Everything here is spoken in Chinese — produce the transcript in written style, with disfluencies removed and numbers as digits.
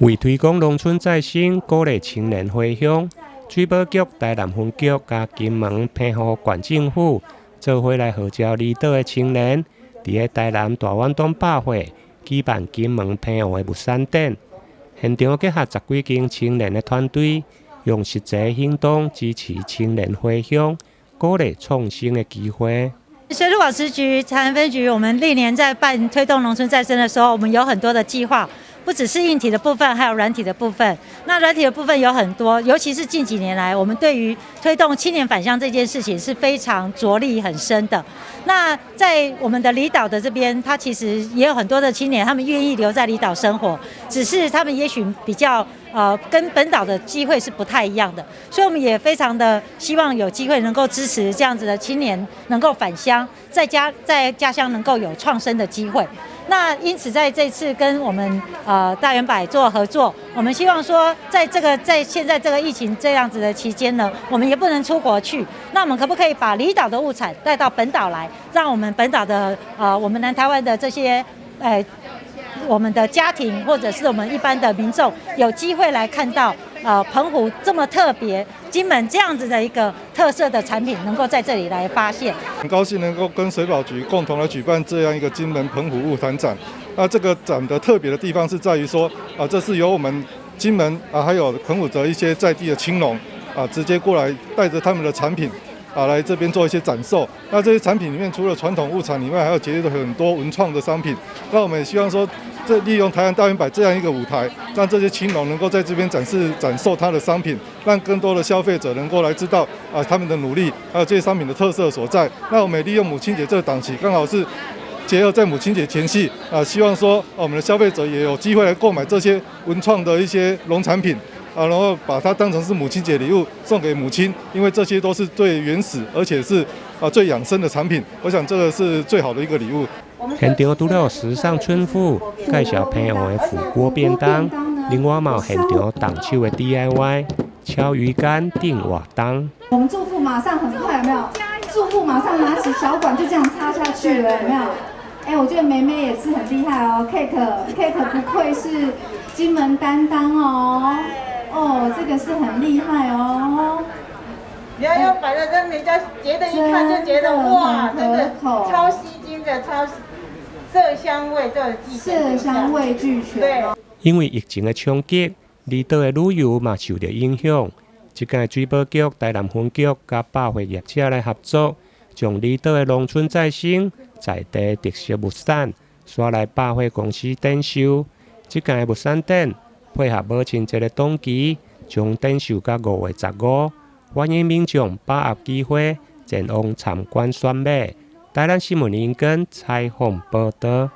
为推广农村再生，鼓励青年回乡，水保局、台南分局加金门配合县政府，做伙来号召离岛的青年，伫个台南大湾东百货举办金门配合的物产展。现场结合10几间青年的团队，用实际行动支持青年回乡，鼓励创新的机会。水土保持局、台南分局，我们历年在办推动农村再生的时候，我们有很多的计划。不只是硬体的部分，还有软体的部分。那软体的部分有很多，尤其是近几年来，我们对于推动青年返乡这件事情是非常着力很深的。那在我们的离岛的这边，它其实也有很多的青年，他们愿意留在离岛生活，只是他们也许比较跟本岛的机会是不太一样的。所以我们也非常的希望有机会能够支持这样子的青年能够返乡，在家乡能够有创生的机会。那因此在这次跟我们大圆柏做合作，我们希望说，在现在这个疫情这样子的期间呢，我们也不能出国去，那我们可不可以把离岛的物产带到本岛来，让我们本岛的我们南台湾的这些我们的家庭或者是我们一般的民众有机会来看到澎湖这么特别，金门这样子的一个特色的产品能够在这里来发现。很高兴能够跟水保局共同来举办这样一个金门澎湖物产展。那这个展的特别的地方是在于说，这是由我们金门还有澎湖的一些在地的青农直接过来带着他们的产品来这边做一些展售。那这些产品里面，除了传统物产以外，还有结合很多文创的商品。那我们也希望说，利用台湾大圆柏这样一个舞台，让这些青农能够在这边展售他的商品，让更多的消费者能够来知道他们的努力，还有这些商品的特色所在。那我们也利用母亲节这个档期，刚好是结合在母亲节前夕希望说我们的消费者也有机会来购买这些文创的一些农产品。然后把它当成是母亲节礼物送给母亲，因为这些都是最原始而且是最养生的产品，我想这个是最好的一个礼物。现场除了有时尚村妇介绍朋友的火锅便当，另外嘛有现场动手的 DIY 敲鱼竿、订瓦当。我们住户马上很快有没有？住户马上拿起小管就这样插下去了有没有？我觉得梅梅也是很厉害哦 ，Cake 不愧是金门担当哦，这个是很厉害哦。你要用摆的让人家觉得一看就觉得哇，这个超吸睛的，超色香味都有俱全。色香味俱全。对。因为疫情的冲击，离岛的旅游嘛受到影响。这届水保局、台南分局甲百货业者来合作，将离岛的农村再生、在地特色物产刷来百货公司展售。这届物产展配合母亲节的档期，将展售到5月15，欢迎民众把握机会前往参观选买。台南新闻引根采访报道。